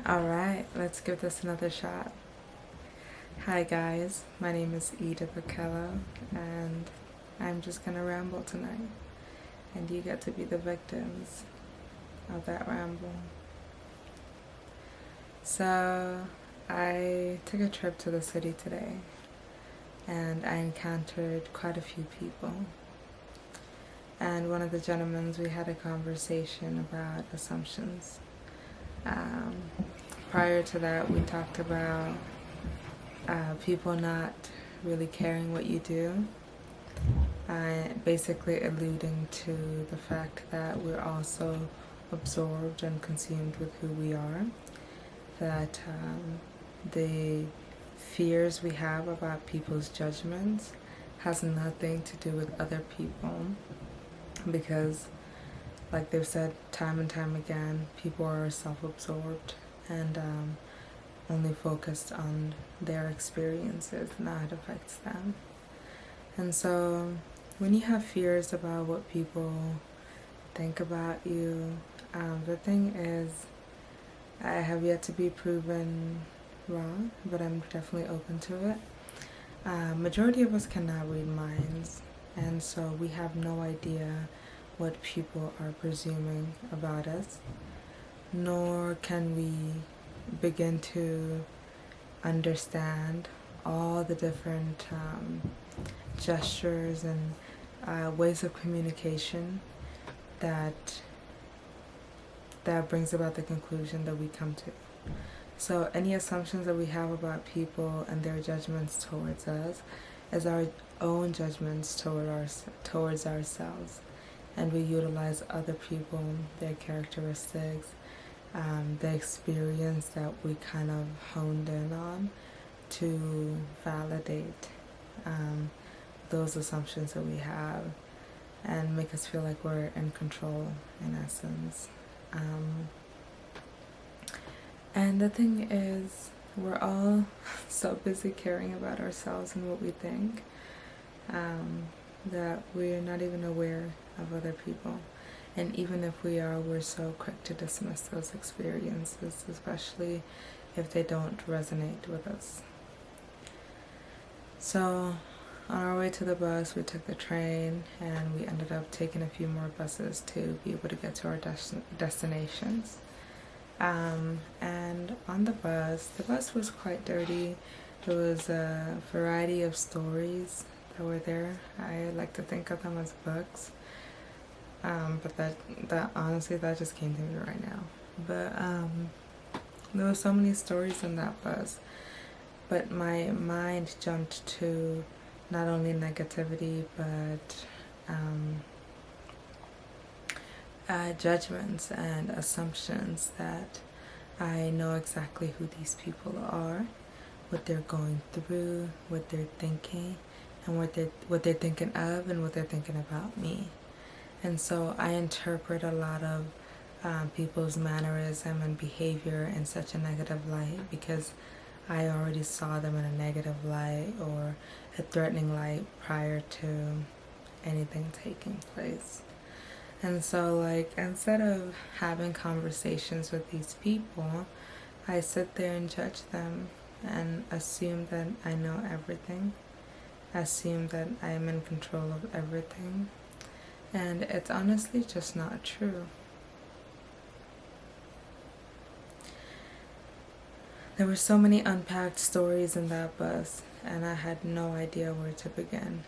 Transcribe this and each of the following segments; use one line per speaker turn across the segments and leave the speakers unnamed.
Alright, let's give this another shot. Hi guys, my name is Ida Bacello, and I'm just gonna ramble tonight. And you get to be the victims of that ramble. So, I took a trip to the city today, and I encountered quite a few people. And one of the gentlemen, we had a conversation about assumptions. Um, Prior to that, we talked about people not really caring what you do, basically alluding to the fact that we're also absorbed and consumed with who we are, that the fears we have about people's judgments has nothing to do with other people, because like they've said time and time again, people are self-absorbed and only focused on their experiences and how it affects them. And so when you have fears about what people think about you, the thing is, I have yet to be proven wrong, but I'm definitely open to it. Majority of us cannot read minds, and so we have no idea what people are presuming about us, nor can we begin to understand all the different gestures and ways of communication that brings about the conclusion that we come to. So any assumptions that we have about people and their judgments towards us is our own judgments towards ourselves, and we utilize other people, their characteristics, the experience that we kind of honed in on to validate those assumptions that we have and make us feel like we're in control in essence. And the thing is, we're all so busy caring about ourselves and what we think that we're not even aware of other people. And even if we are, we're so quick to dismiss those experiences, especially if they don't resonate with us. So on our way to the bus, we took the train, and we ended up taking a few more buses to be able to get to our destinations. And on the bus was quite dirty. There was a variety of stories that were there. I like to think of them as books. But that honestly, that just came to me right now. But there were so many stories in that bus. But my mind jumped to not only negativity, but judgments and assumptions that I know exactly who these people are, what they're going through, what they're thinking, and what they're thinking of, and what they're thinking about me. And so I interpret a lot of people's mannerism and behavior in such a negative light because I already saw them in a negative light or a threatening light prior to anything taking place. And so, like, instead of having conversations with these people, I sit there and judge them and assume that I know everything, assume that I am in control of everything. And it's honestly just not true. There were so many unpacked stories in that bus, and I had no idea where to begin.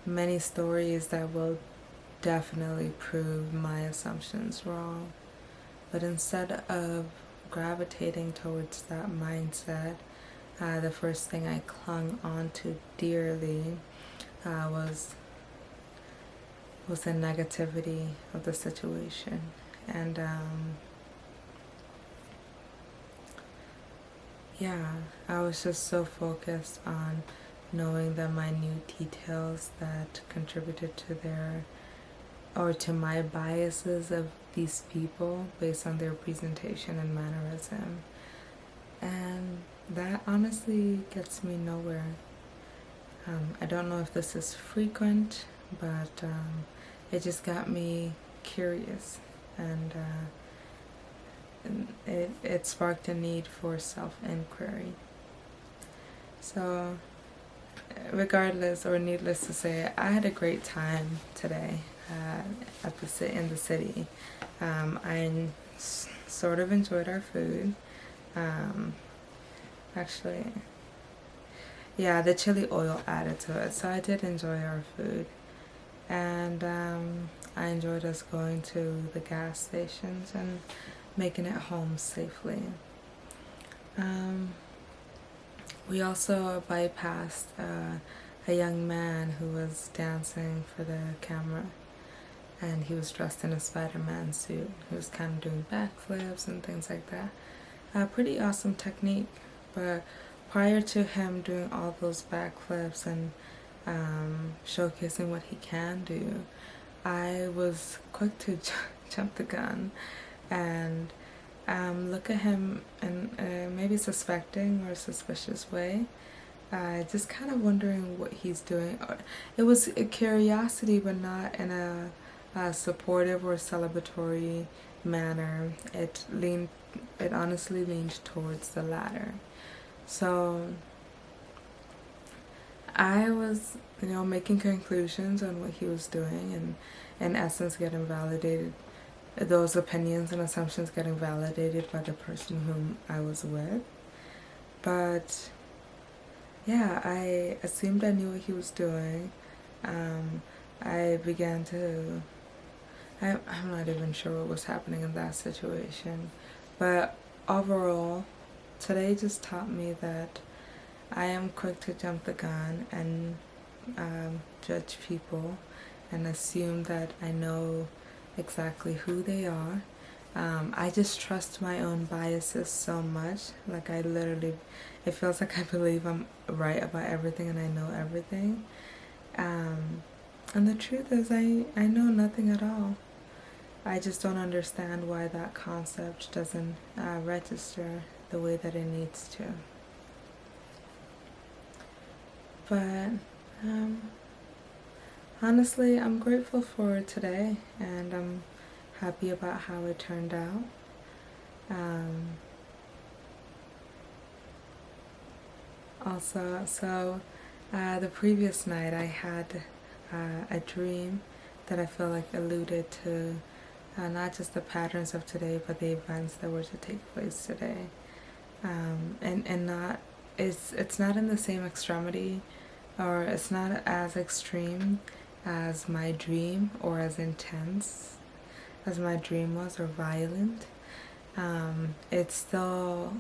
Many stories that will definitely prove my assumptions wrong. But instead of gravitating towards that mindset, the first thing I clung on to dearly was the negativity of the situation. And yeah, I was just so focused on knowing the minute details that contributed to my biases of these people based on their presentation and mannerism. And that honestly gets me nowhere. I don't know if this is frequent, but it just got me curious and it sparked a need for self-inquiry. So regardless, or needless to say, I had a great time today in the city. I sort of enjoyed our food. Actually, yeah, the chili oil added to it, so I did enjoy our food. And I enjoyed us going to the gas stations and making it home safely. We also bypassed a young man who was dancing for the camera, and he was dressed in a Spider-Man suit. He was kind of doing backflips and things like that. Pretty awesome technique, but prior to him doing all those backflips and showcasing what he can do, I was quick to jump the gun and look at him in maybe suspecting or suspicious way, just kind of wondering what he's doing. It was a curiosity, but not in a supportive or celebratory manner. It honestly leaned towards the latter. So I was, making conclusions on what he was doing, and in essence getting validated, those opinions and assumptions getting validated by the person whom I was with. But yeah, I assumed I knew what he was doing. I began to, I'm not even sure what was happening in that situation, but overall, today just taught me that I am quick to jump the gun and judge people and assume that I know exactly who they are. I just trust my own biases so much. Like it feels like I believe I'm right about everything and I know everything. And the truth is I know nothing at all. I just don't understand why that concept doesn't register the way that it needs to. But honestly, I'm grateful for today, and I'm happy about how it turned out. The previous night I had a dream that I feel like alluded to not just the patterns of today, but the events that were to take place today. And not it's not in the same extremity, or it's not as extreme as my dream or as intense as my dream was, or violent. It's still,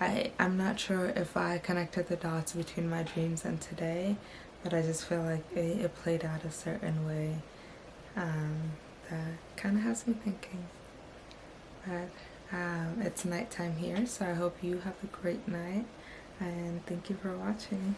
I'm not sure if I connected the dots between my dreams and today, but I just feel like it played out a certain way that kind of has me thinking. But it's nighttime here, so I hope you have a great night, and thank you for watching.